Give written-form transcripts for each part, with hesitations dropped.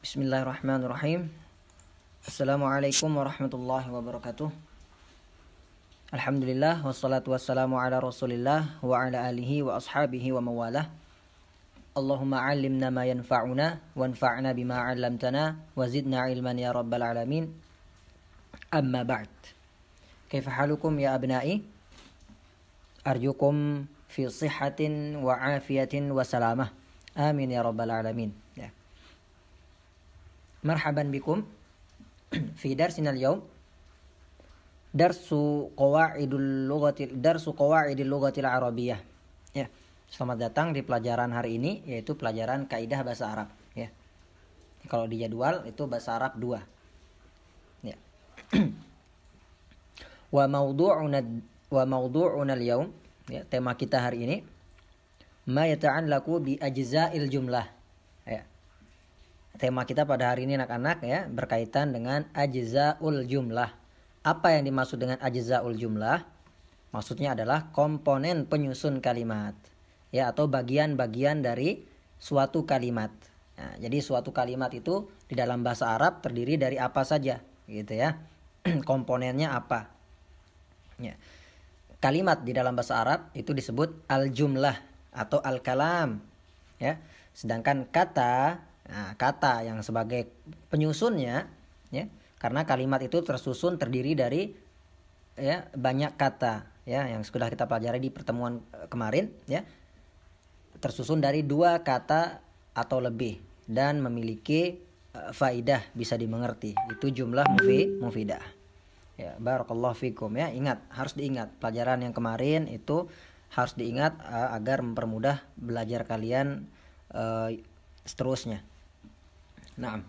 Bismillahirrahmanirrahim. Assalamualaikum warahmatullahi wabarakatuh. Alhamdulillah wassalatu wassalamu ala Rasulillah wa ala alihi wa ashabihi wa mawalah. Allahumma 'allimna ma yanfa'una wanfa'na bima 'allamtana wa zidna ilman ya rabbal alamin. Amma ba'd. Kaifa halukum ya abna'i? Arjukum fi sihhatin wa 'afiyatin wa salamah. Amin ya rabbal alamin. Ya. Marhaban bikum fi darsina al-yawm darsu qawaidil lughatil arabiyyah. Ya. Selamat datang di pelajaran hari ini, yaitu pelajaran kaidah bahasa Arab, ya. Kalau di jadwal itu bahasa Arab 2. Ya. Wa mawdu'una al-yawm, ya, tema kita hari ini ma yata'allaqu bi ajza'il jumlah. Ya. Tema kita pada hari ini anak-anak, ya, berkaitan dengan ajza'ul jumlah. Apa yang dimaksud dengan ajza'ul jumlah? Maksudnya adalah komponen penyusun kalimat, ya, atau bagian-bagian dari suatu kalimat. Nah, jadi suatu kalimat itu di dalam bahasa Arab terdiri dari apa saja, gitu ya. Komponennya apa? Ya. Kalimat di dalam bahasa Arab itu disebut al-jumlah atau al-kalam, ya. Sedangkan kata, nah, kata yang sebagai penyusunnya, ya, karena kalimat itu terdiri dari, ya, banyak kata, ya, yang sudah kita pelajari di pertemuan kemarin, ya, tersusun dari 2 kata atau lebih dan memiliki faidah, bisa dimengerti. Itu jumlah mufidah. Ya, barakallahu fikum, ya. Ingat, harus diingat pelajaran yang kemarin itu harus diingat agar mempermudah belajar kalian seterusnya. Nah,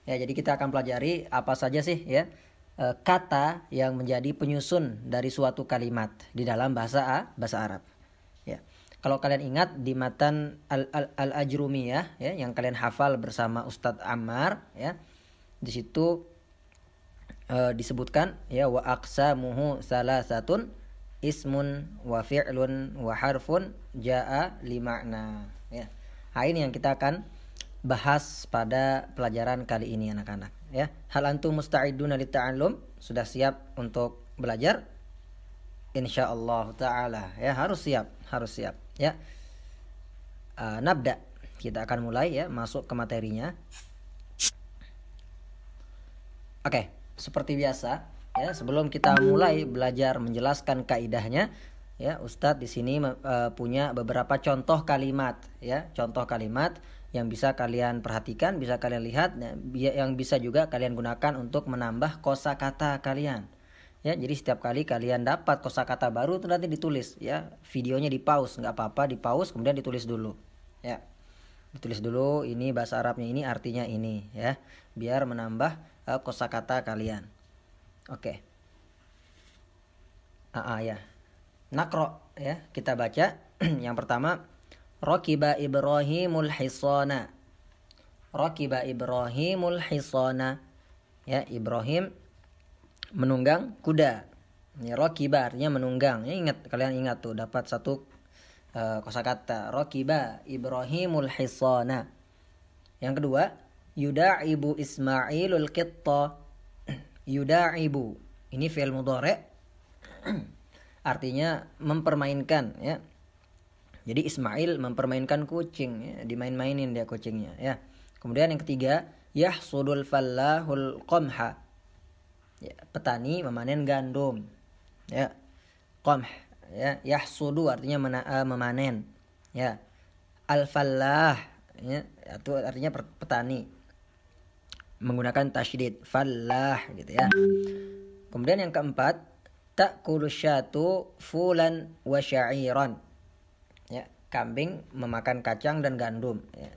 ya, jadi kita akan pelajari apa saja sih, ya, kata yang menjadi penyusun dari suatu kalimat di dalam bahasa Arab. Ya, kalau kalian ingat di matan al-Ajrumiyah, ya, yang kalian hafal bersama Ustadz Ammar, ya, di situ disebutkan, ya, wa aqsamuhu salasatun ismun wa fi'lun wa harfun jaa li ma'na. Ya, nah, ini yang kita akan bahas pada pelajaran kali ini anak-anak, ya. Hal antum musta'iduna lita'allum? Sudah siap untuk belajar? Insyaallah taala, ya, harus siap, ya. Nabda, kita akan mulai, ya, masuk ke materinya. Oke, seperti biasa, ya, sebelum kita mulai belajar menjelaskan kaidahnya, ya, Ustadz di sini punya beberapa contoh kalimat, ya, contoh kalimat yang bisa kalian perhatikan, bisa kalian lihat, yang bisa juga kalian gunakan untuk menambah kosakata kalian. Ya, jadi setiap kali kalian dapat kosakata baru itu nanti ditulis, ya. Videonya di pause, nggak apa-apa, di pause kemudian ditulis dulu. Ya. Ditulis dulu, ini bahasa Arabnya ini, artinya ini, ya. Biar menambah kosakata kalian. Oke. Ya. Nakro, ya, kita baca. Yang pertama, Rakiba Ibrahimul hisana. Rakiba Ibrahimul hisana. Ya, Ibrahim menunggang kuda. Ya, rakiba artinya menunggang. Ya, kalian ingat tuh, dapat satu kosakata. Rakiba Ibrahimul hisana. Yang kedua, yuda'ibu Ismailul qitta. Yuda'ibu. Ini fi'il mudhari'. Artinya mempermainkan, ya. Jadi Ismail mempermainkan kucing, ya, dimain-mainin dia kucingnya, ya. Kemudian yang ketiga, yahsudul fallahul qamha. Ya, petani memanen gandum, ya. Qamh, ya, yahsudu artinya memanen, ya. Al-fallah, ya, itu artinya petani. Menggunakan tasydid, fallah, gitu, ya. Kemudian yang keempat, ta'kulu syatu fulan wa sya'iran. Ya, kambing memakan kacang dan gandum, ya.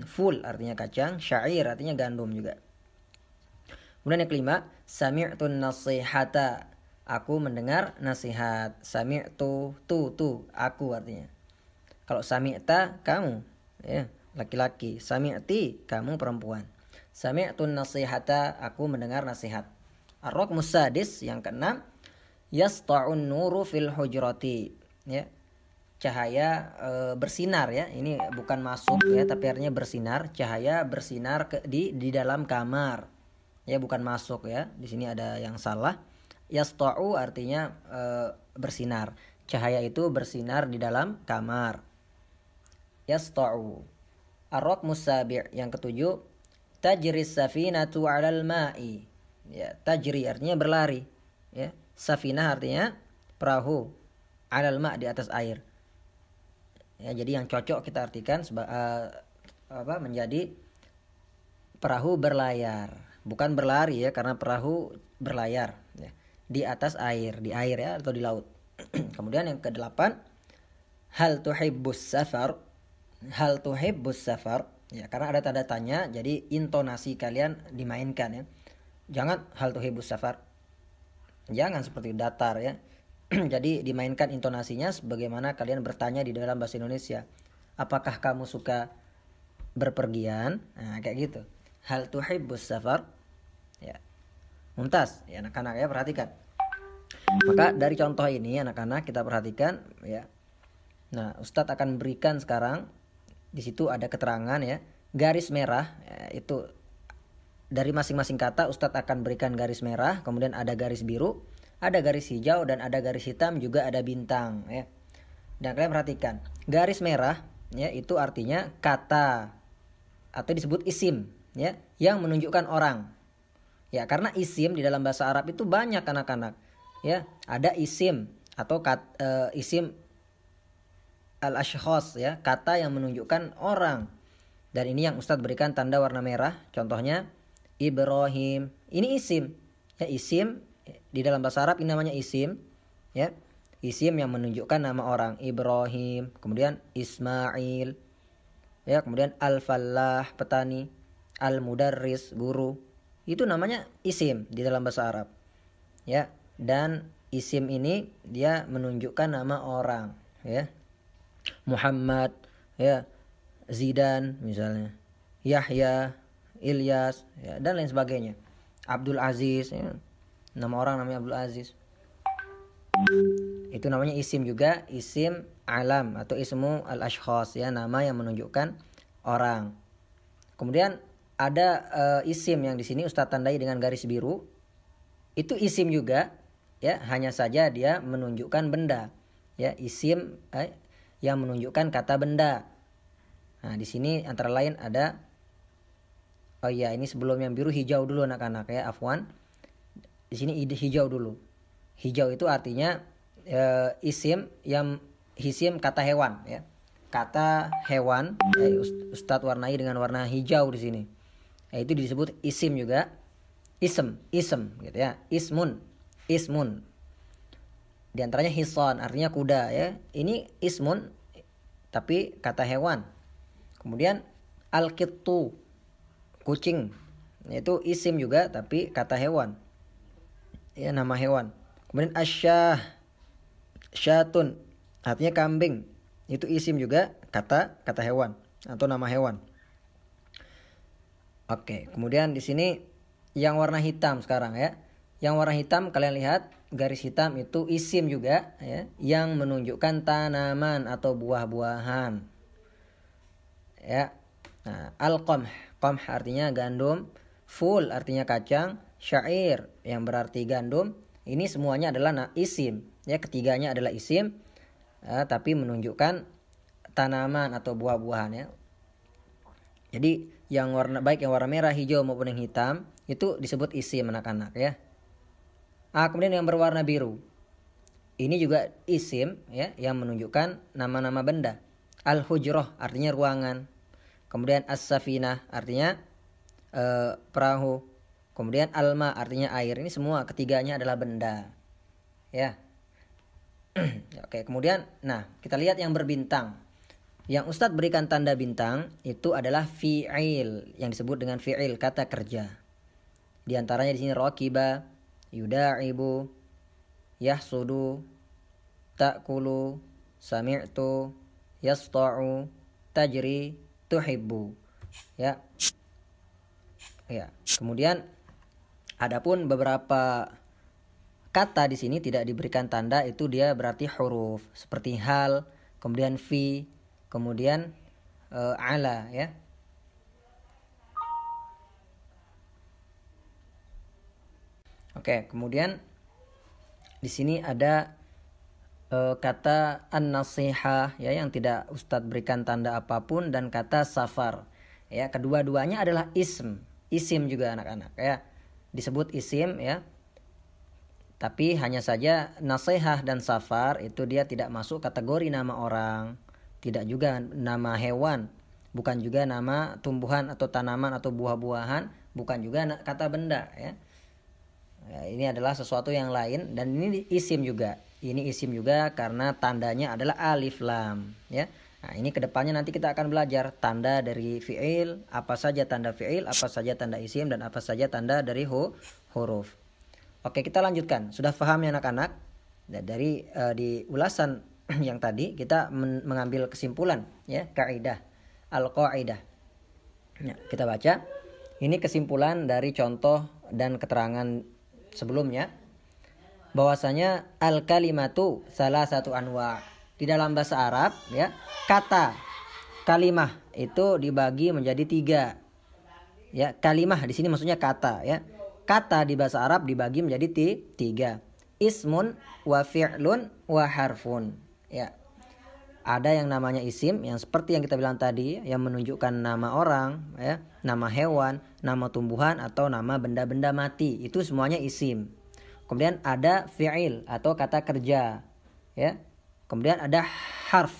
Ful artinya kacang, syair artinya gandum juga. Kemudian yang kelima, sami'tun nasihata. Aku mendengar nasihat. Sami'tu, aku artinya. Kalau sami'ta, kamu, ya, laki-laki. Sami'ti, kamu perempuan. Sami'tun nasihata, aku mendengar nasihat. Ar-raqmus sadis, yang keenam, yasta'un nuru fil hujrati. Ya. cahaya bersinar ya. Ini bukan masuk ya, tapi artinya bersinar. Cahaya bersinar di dalam kamar. Ya, bukan masuk ya. Di sini ada yang salah. Yasta'u artinya bersinar. Cahaya itu bersinar di dalam kamar. Yasta'u. Ar-raqmus sabi', yang ketujuh, tajris safinatu 'alal ma'i. Ya, tajri artinya berlari, ya. Safinah artinya perahu, 'alal ma' di atas air. Ya, jadi yang cocok kita artikan menjadi perahu berlayar, bukan berlari ya, karena perahu berlayar ya, di atas air, di air ya, atau di laut. Kemudian yang ke-8, hal tuhibbus safar. Hal tuhibbus safar, ya, karena ada tanda tanya, jadi intonasi kalian dimainkan ya. Jangan hal tuhibbus safar, jangan seperti datar ya. Jadi dimainkan intonasinya sebagaimana kalian bertanya di dalam bahasa Indonesia. Apakah kamu suka berpergian? Nah, kayak gitu. Hal tuhibbus safar. Ya. Mumtaz, ya anak-anak ya, perhatikan. Maka dari contoh ini anak-anak kita perhatikan ya. Nah, Ustadz akan berikan sekarang, di situ ada keterangan ya, garis merah ya, itu dari masing-masing kata Ustadz akan berikan garis merah, kemudian ada garis biru, ada garis hijau, dan ada garis hitam, juga ada bintang ya. Dan kalian perhatikan, garis merah ya itu artinya kata atau disebut isim ya, yang menunjukkan orang. Ya, karena isim di dalam bahasa Arab itu banyak anak-anak. Ya, ada isim atau isim al-ashkhas ya, kata yang menunjukkan orang. Dan ini yang Ustadz berikan tanda warna merah. Contohnya Ibrahim. Ini isim. Ya, isim di dalam bahasa Arab ini namanya isim ya. Isim yang menunjukkan nama orang, Ibrahim, kemudian Ismail. Ya, kemudian Al-Fallah, petani, Al-Mudarris, guru. Itu namanya isim di dalam bahasa Arab. Ya, dan isim ini dia menunjukkan nama orang ya. Muhammad ya, Zidan misalnya, Yahya, Ilyas ya, dan lain sebagainya. Abdul Aziz ya, nama orang namanya Abdul Aziz. Itu namanya isim juga, isim alam atau ismu al-ashkhas ya, nama yang menunjukkan orang. Kemudian ada isim yang di sini Ustadz tandai dengan garis biru. Itu isim juga ya, hanya saja dia menunjukkan benda. Ya, isim yang menunjukkan kata benda. Nah, di sini antara lain ada, oh iya, ini sebelum yang biru hijau dulu anak-anak ya, afwan. Di sini hijau dulu. Hijau itu artinya isim kata hewan ya. Kata hewan ya, Ustadz warnai dengan warna hijau di sini. Ya, itu disebut isim juga. Ism gitu ya. Ismun. Di antaranya hisan artinya kuda ya. Ini ismun tapi kata hewan. Kemudian al-qittu, kucing. Itu isim juga tapi kata hewan. Ya, nama hewan. Kemudian asyah, syatun artinya kambing. Itu isim juga kata hewan atau nama hewan. Oke, kemudian di sini yang warna hitam sekarang ya. Yang warna hitam kalian lihat, garis hitam itu isim juga ya, yang menunjukkan tanaman atau buah-buahan. Ya. Nah, al-qamh, qamh artinya gandum, ful artinya kacang, syair yang berarti gandum. Ini semuanya adalah isim. Ya, ketiganya adalah isim tapi menunjukkan tanaman atau buah-buahan ya. Jadi yang warna merah, hijau maupun yang hitam itu disebut isim anak-anak ya. Kemudian yang berwarna biru. Ini juga isim ya, yang menunjukkan nama-nama benda. Al-hujrah artinya ruangan. Kemudian as-safinah artinya perahu. Kemudian al-ma artinya air. Ini semua ketiganya adalah benda. Ya. Oke, kemudian kita lihat yang berbintang. Yang Ustadz berikan tanda bintang itu adalah fi'il, yang disebut dengan fi'il, kata kerja. Di antaranya di sini raqiba, yuda'ibu, yahsudu, ta'kulu, sami'tu, yasta'u, tajri, tuhibbu. Ya. Ya. Kemudian adapun beberapa kata di sini tidak diberikan tanda, itu dia berarti huruf seperti hal, kemudian fi, kemudian ala ya. Oke, kemudian di sini ada kata an-nasihah ya, yang tidak Ustadz berikan tanda apapun, dan kata safar. Ya, kedua-duanya adalah isim juga anak-anak ya. Disebut isim ya. Tapi hanya saja nasihah dan safar itu dia tidak masuk kategori nama orang, tidak juga nama hewan, bukan juga nama tumbuhan atau tanaman atau buah-buahan, bukan juga kata benda ya. Ya, ini adalah sesuatu yang lain, dan ini isim juga. Ini isim juga karena tandanya adalah alif lam ya. Nah, ini kedepannya nanti kita akan belajar tanda dari fi'il, apa saja tanda fi'il, apa saja tanda isim, dan apa saja tanda dari huruf. Oke, kita lanjutkan. Sudah paham ya anak-anak? Dari di ulasan yang tadi kita mengambil kesimpulan ya, kaidah al-qaidah. Ya, kita baca. Ini kesimpulan dari contoh dan keterangan sebelumnya, bahwasanya al-kalimatu salah satu anwa. Di dalam bahasa Arab ya, kata kalimah itu dibagi menjadi 3. Ya, kalimah di sini maksudnya kata ya. Kata di bahasa Arab dibagi menjadi 3. Ismun wa fi'lun wa harfun. Ya. Ada yang namanya isim, yang seperti yang kita bilang tadi, yang menunjukkan nama orang ya, nama hewan, nama tumbuhan, atau nama benda-benda mati. Itu semuanya isim. Kemudian ada fi'il atau kata kerja ya. Kemudian ada harf,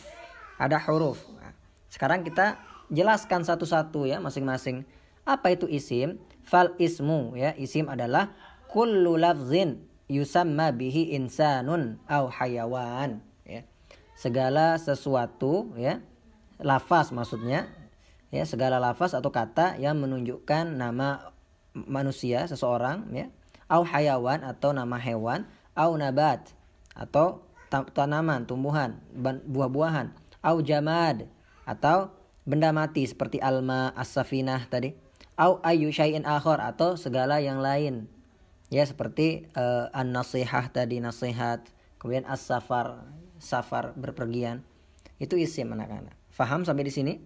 ada huruf. Nah, sekarang kita jelaskan satu-satu ya masing-masing. Apa itu isim? Fal ismu ya, isim adalah kullu lafzin yusamma bihi insanun au hayawan ya. Segala sesuatu ya, lafaz maksudnya ya, segala lafaz atau kata yang menunjukkan nama manusia, seseorang ya, au hayawan atau nama hewan, au nabat atau tanaman, tumbuhan, buah-buahan, au jamad atau benda mati seperti alma, as-safinah tadi, au ayu syai'in akhar atau segala yang lain ya, seperti an-nasihah tadi, nasihat, kemudian as-safar, safar, berpergian. Itu isim anak-anak. Faham sampai di sini?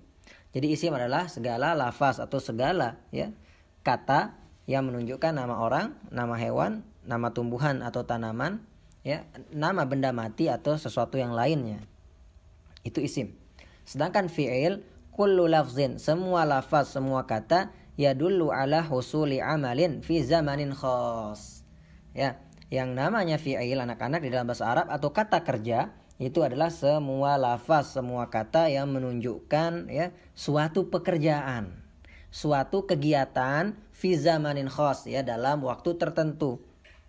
Jadi isim adalah segala lafaz atau segala ya, kata yang menunjukkan nama orang, nama hewan, nama tumbuhan atau tanaman ya, nama benda mati atau sesuatu yang lainnya. Itu isim. Sedangkan fi'il kullu lafzin, semua lafaz, semua kata, yadullu ala husuli amalin fi zamanin khas. Ya, yang namanya fi'il anak-anak di dalam bahasa Arab atau kata kerja itu adalah semua lafaz, semua kata yang menunjukkan ya suatu pekerjaan, suatu kegiatan fi zamanin khas ya, dalam waktu tertentu.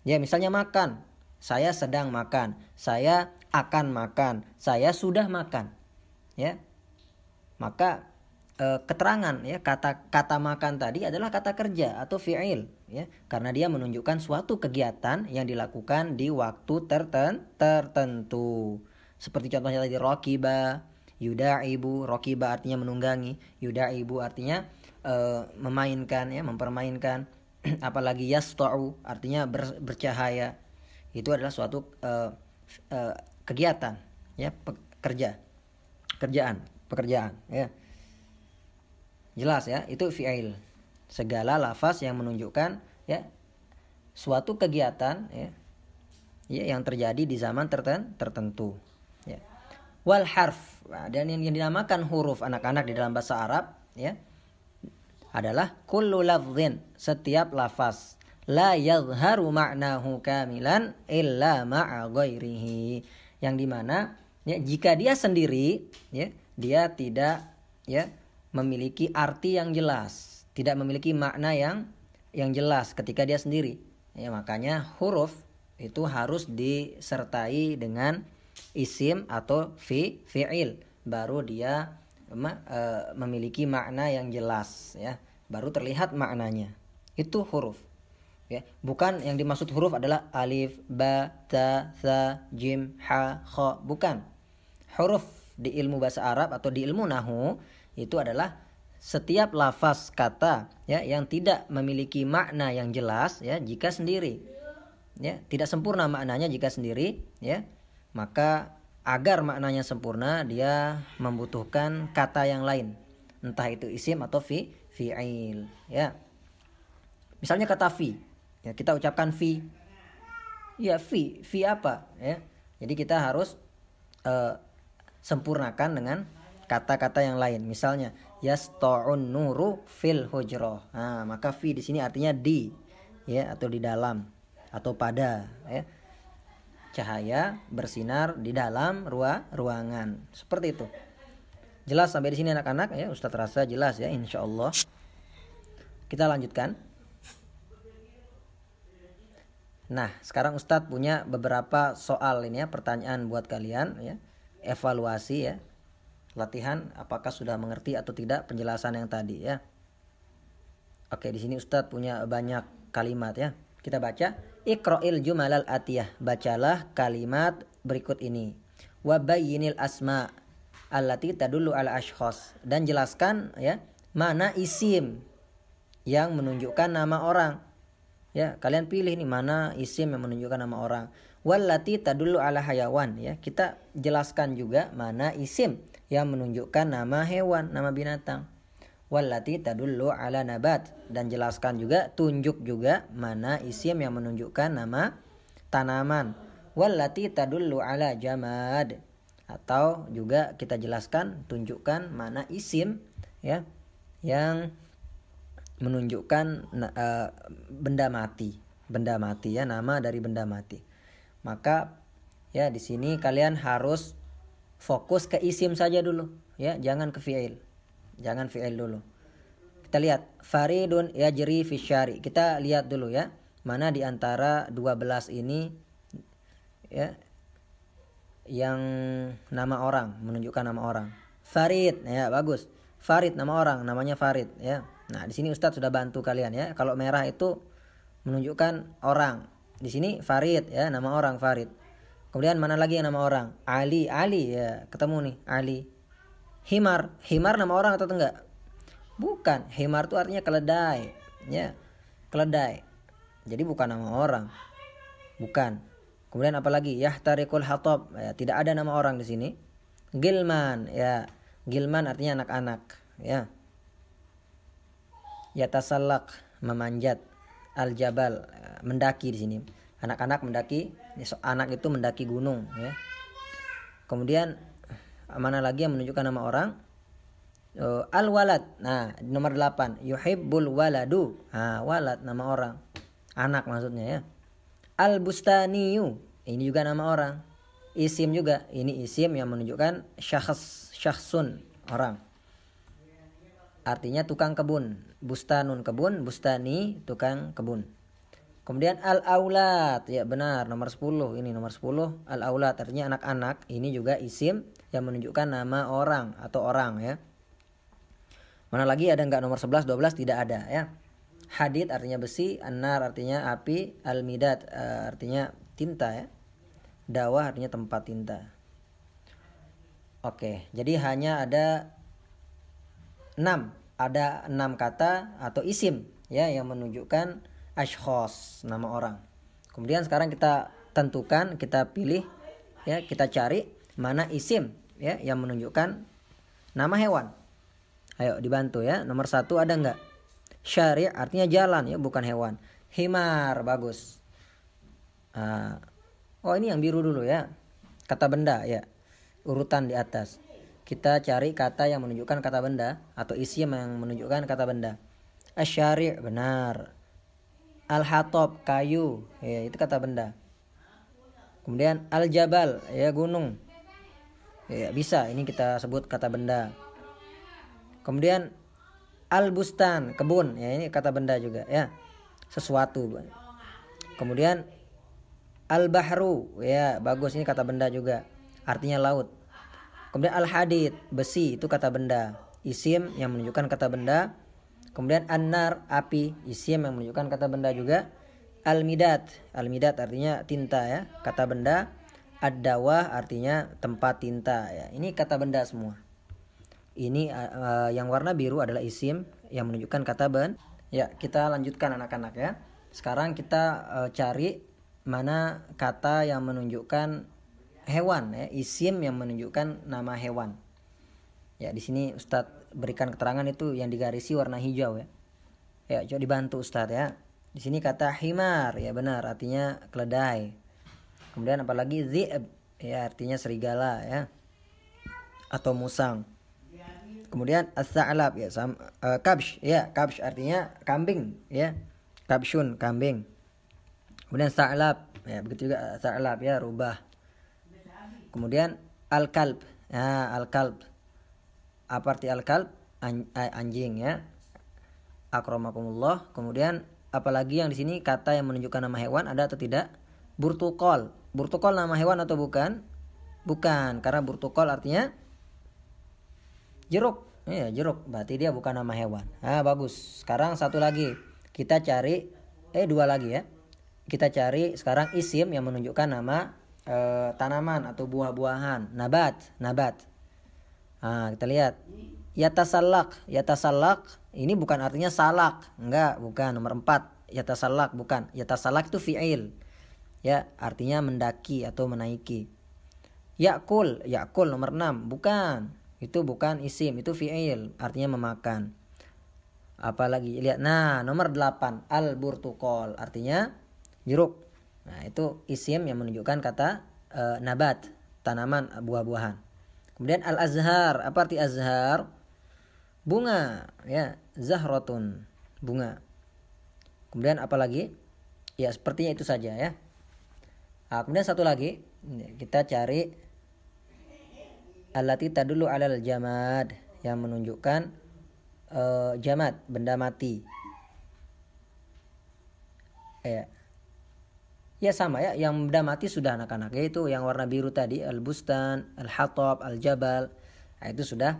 Ya, misalnya makan. Saya sedang makan, saya akan makan, saya sudah makan. Ya. Maka keterangan ya, kata makan tadi adalah kata kerja atau fi'il ya, karena dia menunjukkan suatu kegiatan yang dilakukan di waktu tertentu. Seperti contohnya tadi raqiba, yuda'ibu, raqiba artinya menunggangi, yuda'ibu artinya memainkan ya, mempermainkan. Apalagi yasta'u artinya bercahaya. Itu adalah suatu kegiatan ya, pekerjaan ya. Jelas ya, itu fi'il. Segala lafaz yang menunjukkan ya suatu kegiatan ya, yang terjadi di zaman tertentu ya. Wal harf, dan yang dinamakan huruf anak-anak di dalam bahasa Arab ya adalah kullu lafzin, setiap lafaz, la yadhharu ma'nahu kamilan illa ma'a ghairihi, yang dimana ya, jika dia sendiri ya, dia tidak ya memiliki arti yang jelas, tidak memiliki makna yang jelas ketika dia sendiri ya. Makanya huruf itu harus disertai dengan isim atau fi'il, baru dia memiliki makna yang jelas ya, baru terlihat maknanya. Itu huruf ya. Bukan yang dimaksud huruf adalah alif, ba, ta, tha, jim, ha, kha, bukan. Huruf di ilmu bahasa Arab atau di ilmu nahwu itu adalah setiap lafaz kata ya yang tidak memiliki makna yang jelas ya, jika sendiri ya, tidak sempurna maknanya jika sendiri ya, maka agar maknanya sempurna dia membutuhkan kata yang lain, entah itu isim atau fi'il, ya. Misalnya kata fi, ya, kita ucapkan fi, ya fi apa, ya. Jadi kita harus sempurnakan dengan kata-kata yang lain. Misalnya yasta'un nuru fil hujrah. Nah, maka fi di sini artinya di, ya, atau di dalam atau pada, ya. Cahaya bersinar di dalam ruangan. Seperti itu. Jelas sampai di sini anak-anak, ya? Ustadz rasa jelas, ya, insyaallah. Kita lanjutkan. Nah, sekarang Ustadz punya beberapa soal ini, ya, pertanyaan buat kalian, ya. Evaluasi, ya. Latihan apakah sudah mengerti atau tidak penjelasan yang tadi, ya. Oke, di sini Ustadz punya banyak kalimat, ya. Kita baca. Iqra'il jumalal atiyah, bacalah kalimat berikut ini. Wa bayyinil asma allati tadullu ala ashkhas, dan jelaskan, ya, mana isim yang menunjukkan nama orang. Ya, kalian pilih nih mana isim yang menunjukkan nama orang. Wallati tadullu ala hayawan, ya. Kita jelaskan juga mana isim yang menunjukkan nama hewan, nama binatang. Wallati tadullu ala nabat, dan jelaskan juga, tunjuk juga mana isim yang menunjukkan nama tanaman. Wallati tadullu ala jamad, atau juga kita jelaskan, tunjukkan mana isim, ya, yang menunjukkan benda mati, ya, nama dari benda mati. Maka, ya, di sini kalian harus fokus ke isim saja dulu, ya, jangan ke fi'il. Jangan fi'il dulu. Kita lihat faridun yajri fi syari. Kita lihat dulu, ya, mana di antara 12 ini, ya, yang nama orang, menunjukkan nama orang. Farid, ya, bagus. Farid nama orang, namanya Farid, ya. Nah, di sini Ustadz sudah bantu kalian, ya. Kalau merah itu menunjukkan orang. Di sini Farid, ya, nama orang Farid. Kemudian mana lagi yang nama orang? Ali, ya, ketemu nih, Ali. Himar nama orang atau enggak? Bukan, himar itu artinya keledai, ya, keledai. Jadi bukan nama orang, bukan. Kemudian apa lagi? Yahtariqul hatab, ya, tidak ada nama orang di sini. Gilman, ya, gilman artinya anak-anak, ya. Yatasallaq, memanjat. Al-jabal, mendaki di sini. Anak-anak mendaki, anak itu mendaki gunung, ya. Kemudian mana lagi yang menunjukkan nama orang? Al-walad. Nah, nomor 8. Yuhibbul waladu. Nah, walad nama orang. Anak maksudnya, ya. Al-bustaniyu. Ini juga nama orang. Isim juga. Ini isim yang menunjukkan syakhsun, orang. Artinya tukang kebun. Bustanun kebun, bustani tukang kebun. Kemudian al-aulad, ya, benar, nomor 10. Ini nomor 10, al-aulad artinya anak-anak. Ini juga isim yang menunjukkan nama orang atau orang, ya. Mana lagi ada enggak nomor 11, 12? Tidak ada, ya. Hadid artinya besi, an-nar artinya api, al-midad artinya tinta, ya. Dawah artinya tempat tinta. Oke, jadi hanya ada 6 kata atau isim, ya, yang menunjukkan ashkhos, nama orang. Kemudian sekarang kita tentukan, kita pilih, ya, kita cari mana isim, ya, yang menunjukkan nama hewan. Ayo dibantu, ya. Nomor 1 ada enggak? Syari' artinya jalan, ya, bukan hewan. Himar, bagus. Oh, ini yang biru dulu, ya. Kata benda, ya. Urutan di atas. Kita cari kata yang menunjukkan kata benda atau isim yang menunjukkan kata benda. Asyari', benar. Al-hatab, kayu, ya, itu kata benda. Kemudian al-jabal, ya, gunung, ya, bisa, ini kita sebut kata benda. Kemudian al-bustan, kebun, ya, ini kata benda juga, ya, sesuatu. Kemudian al-bahru, ya, bagus, ini kata benda juga, artinya laut. Kemudian al-hadid, besi, itu kata benda, isim yang menunjukkan kata benda. Kemudian an-nar, api, isim yang menunjukkan kata benda juga. Al-midad artinya tinta, ya, kata benda. Ad-dawah artinya tempat tinta, ya. Ini kata benda semua. Ini yang warna biru adalah isim yang menunjukkan kata benda. Ya, kita lanjutkan anak-anak, ya. Sekarang kita cari mana kata yang menunjukkan hewan ya, isim yang menunjukkan nama hewan. Ya, di sini Ustadz berikan keterangan itu yang digarisi warna hijau ya. Ya, coba dibantu Ustadz ya. Di sini kata himar, ya benar, artinya keledai. Kemudian apalagi dhi'b, ya artinya serigala ya. Atau musang. Kemudian as-sa'lab ya, kabsh, ya kabsh artinya kambing ya. Kabshun, kambing. Kemudian sa'lab, ya begitu juga sa'lab ya, rubah. Kemudian al-kalb, ya al-kalb. Apa arti al-kalb? Anjing ya. Akramakumullah. Kemudian apalagi yang di sini kata yang menunjukkan nama hewan ada atau tidak? Burtukol. Burtukol nama hewan atau bukan? Bukan, karena burtukol artinya jeruk. Ya, jeruk. Berarti dia bukan nama hewan. Ah, bagus. Sekarang satu lagi. Kita cari dua lagi ya. Kita cari sekarang isim yang menunjukkan nama tanaman atau buah-buahan. Nabat. Nah, kita lihat. Yatasallak ini bukan artinya salak. Enggak, bukan. Nomor 4. Yatasallak bukan. Yatasallak itu fi'il. Ya, artinya mendaki atau menaiki. Yakul nomor 6. Bukan. Itu bukan isim, itu fi'il, artinya memakan. Apalagi lihat. Nah, nomor 8. Al-burtukol artinya jeruk. Nah, itu isim yang menunjukkan kata nabat, tanaman buah-buahan. Kemudian al-azhar, apa arti azhar? Bunga, ya, zahratun, bunga. Kemudian apalagi? Ya, sepertinya itu saja ya. Nah, kemudian satu lagi, kita cari allati tadullu alal jamad, yang menunjukkan jamad, benda mati. Ya sama ya, yang benda mati sudah anak-anak, yaitu yang warna biru tadi, al-bustan, al-hatab, al-jabal. Nah, itu sudah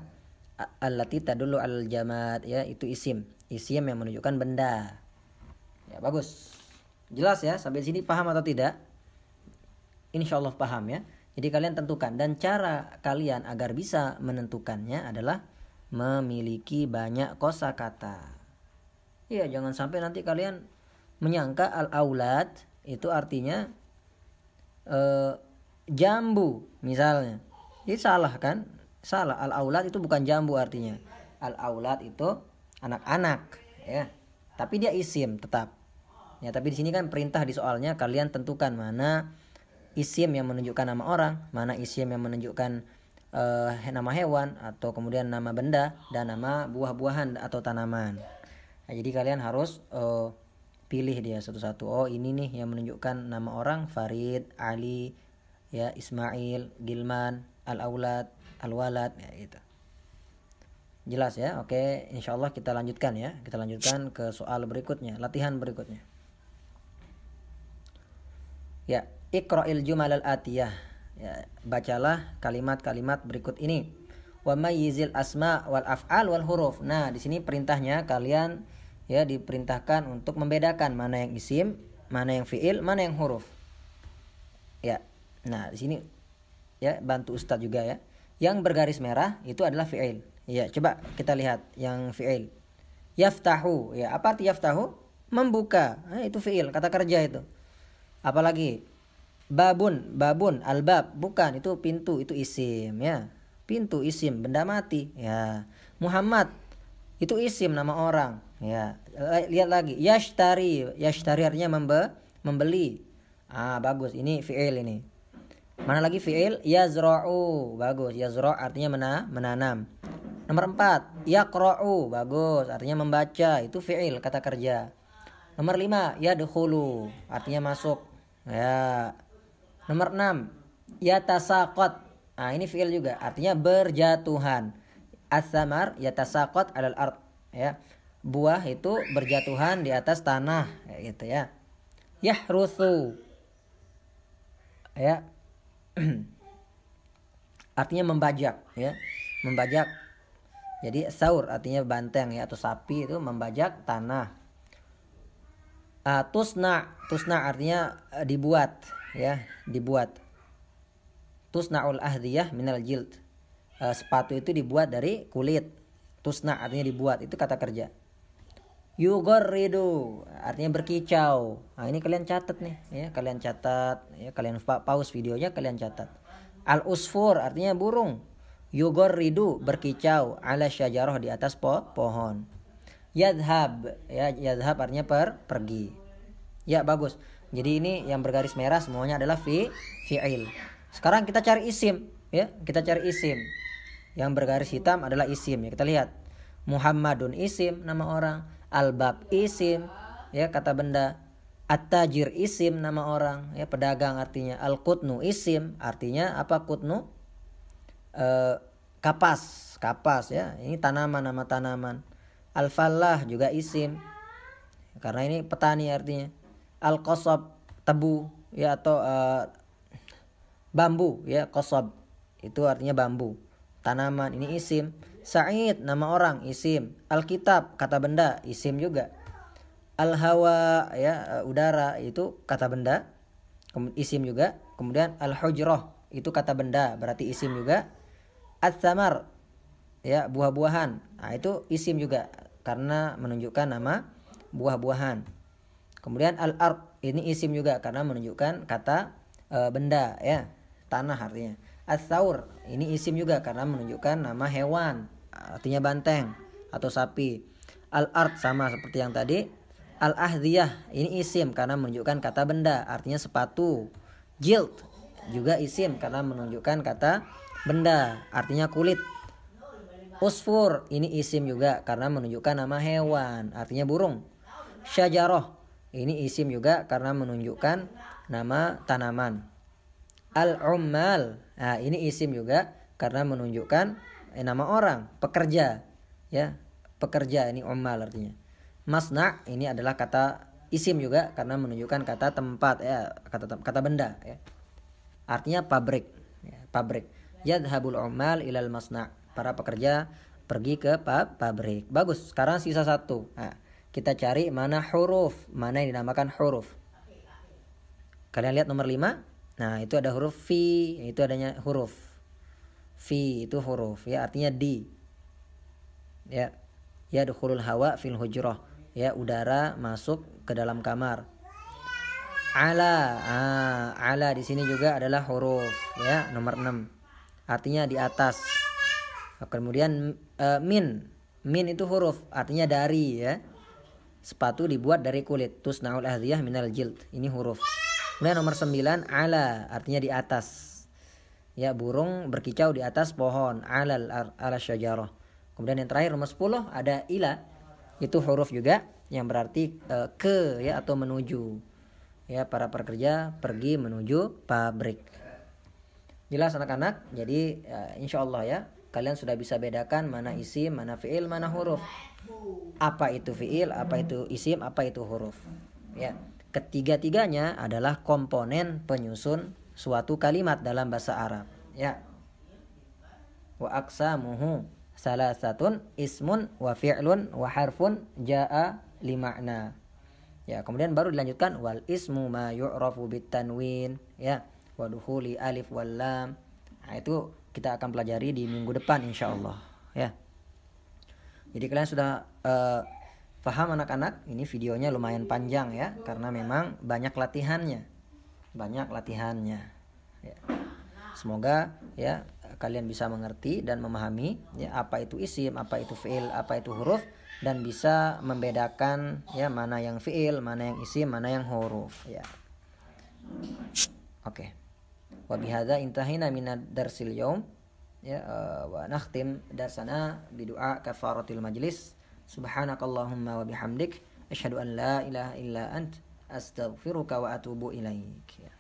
allati tadullu alal jamad ya, itu isim yang menunjukkan benda. Ya, bagus. Jelas ya, sampai sini paham atau tidak? Insyaallah paham ya. Jadi kalian tentukan, dan cara kalian agar bisa menentukannya adalah memiliki banyak kosakata. Ya, jangan sampai nanti kalian menyangka al-aulad itu artinya jambu misalnya. Ini salah kan? Salah. Al-aulad itu bukan jambu artinya. Al-aulad itu anak-anak ya. Tapi dia isim tetap. Ya, tapi di sini kan perintah di soalnya kalian tentukan mana isim yang menunjukkan nama orang, mana isim yang menunjukkan nama hewan atau kemudian nama benda dan nama buah-buahan atau tanaman. Nah, jadi kalian harus pilih dia satu-satu. Oh, ini nih yang menunjukkan nama orang, Farid, Ali, ya, Ismail, Gilman, Al-Aulad, Al-Walad, ya gitu. Jelas ya? Oke, insyaallah kita lanjutkan ya. Kita lanjutkan ke soal berikutnya, latihan berikutnya. Ya, Iqra'il jumalal atiyah. Ya, bacalah kalimat-kalimat berikut ini. Wa mayyizil asma wal af'al wal huruf. Nah, di sini perintahnya kalian ya diperintahkan untuk membedakan mana yang isim, mana yang fi'il, mana yang huruf. Ya. Nah, di sini ya bantu Ustadz juga ya. Yang bergaris merah itu adalah fi'il. Ya, coba kita lihat yang fi'il. Yaftahu. Ya, apa arti yaftahu? Membuka. Nah, itu fi'il, kata kerja itu. Apalagi babun, albab, bukan, itu pintu, itu isim ya. Pintu isim, benda mati ya. Muhammad itu isim, nama orang ya. Lihat lagi, yashtari artinya membeli. Ah, bagus, ini fi'il ini. Mana lagi fi'il? Yazra'u, bagus, yazra' artinya menanam. Nomor 4, yaqra'u, bagus, artinya membaca, itu fi'il, kata kerja. Nomor 5, yadkhulu, artinya masuk ya. Nomor 6, yatasaqat. Nah, ini fi'il juga, artinya berjatuhan. As-samar yatasaqat 'alal ard ya. Buah itu berjatuhan di atas tanah kayak gitu ya. Yahruthu ya. Artinya membajak ya. Membajak. Jadi saur artinya banteng ya, atau sapi itu membajak tanah. Tusna artinya dibuat ya, dibuat. Tusna'ul ahdiyah minal jild. Sepatu itu dibuat dari kulit. Tusna artinya dibuat, itu kata kerja. Yugharridu artinya berkicau. Nah, ini kalian catat nih ya, kalian catat ya, kalian pause videonya, kalian catat. Al-usfur artinya burung. Yugorridu berkicau, ala syajarah di atas pohon. Yadhab, ya yadhab artinya pergi. Ya bagus. Jadi ini yang bergaris merah semuanya adalah fi'il. Sekarang kita cari isim, ya. Kita cari isim. Yang bergaris hitam adalah isim, ya. Kita lihat. Muhammadun isim, nama orang. Al-bab isim, ya kata benda. At-tajir isim, nama orang, ya pedagang artinya. Al-qutnu isim, artinya apa qutnu? Kapas ya. Ini tanaman, nama tanaman. Al-fallah juga isim. Karena ini petani artinya. Al-qasab tebu ya atau bambu ya, qasab itu artinya bambu. Tanaman ini isim. Sa'id nama orang isim. Al-kitab kata benda isim juga. Al-hawa ya udara itu kata benda isim juga. Kemudian al-hujrah itu kata benda berarti isim juga. Ats-tsamar ya buah-buahan. Nah, itu isim juga karena menunjukkan nama buah-buahan. Kemudian al-ard ini isim juga karena menunjukkan kata benda ya, tanah artinya. Ats-tsaur ini isim juga karena menunjukkan nama hewan, artinya banteng atau sapi. Al-ard sama seperti yang tadi. Al-ahdiyah ini isim karena menunjukkan kata benda, artinya sepatu. Jild juga isim karena menunjukkan kata benda, artinya kulit. Usfur ini isim juga karena menunjukkan nama hewan, artinya burung. Syajarah ini isim juga karena menunjukkan nama tanaman. Al-ummal, nah ini isim juga karena menunjukkan nama orang, pekerja ya, pekerja ini ummal artinya. Masna ini adalah kata isim juga karena menunjukkan kata tempat ya, kata benda ya. Artinya pabrik ya, pabrik. Yadhabul ummal ilal masna, para pekerja pergi ke pabrik. Bagus, sekarang sisa satu. Nah, kita cari mana huruf, mana yang dinamakan huruf. Kalian lihat nomor 5. Nah, itu ada huruf fi, itu adanya huruf. Fi itu huruf ya, artinya di. Ya. Ya dukhulul hawa fil hujrah. Ya, udara masuk ke dalam kamar. Ala, ala di sini juga adalah huruf ya, nomor 6. Artinya di atas. Kemudian min itu huruf, artinya dari ya. Sepatu dibuat dari kulit. Tusnaul ahdiyah minal jild. Ini huruf. Kemudian nomor 9 ala, artinya di atas. Ya, burung berkicau di atas pohon. Ala syajarah. Kemudian yang terakhir nomor 10 ada ila. Itu huruf juga yang berarti ke ya atau menuju. Ya, para pekerja pergi menuju pabrik. Jelas anak-anak? Jadi insyaallah ya, kalian sudah bisa bedakan mana isim, mana fiil, mana huruf. Apa itu fiil, apa itu isim, apa itu huruf. Ya, ketiga-tiganya adalah komponen penyusun suatu kalimat dalam bahasa Arab. Ya. Wa aqsamuhu salasatun ismun wa fi'lun wa harfun jaa li ma'na. Ya, kemudian baru dilanjutkan wal ismu ma yu'rafu bit tanwin ya, wa dukhuli alif wal lam. Nah, itu kita akan pelajari di minggu depan insyaallah ya. Jadi kalian sudah paham anak-anak? Ini videonya lumayan panjang ya karena memang banyak latihannya. Ya. Semoga ya kalian bisa mengerti dan memahami ya apa itu isim, apa itu fiil, apa itu huruf, dan bisa membedakan ya mana yang fiil, mana yang isim, mana yang huruf ya. Oke. Wa bihadza intahina minad darsil yaum ya, wa nakhtim darsana bidu'a kafaratil majlis. Subhanakallahumma wa bihamdik asyhadu an la ilaha illa ant astaghfiruka wa atubu ilaik ya.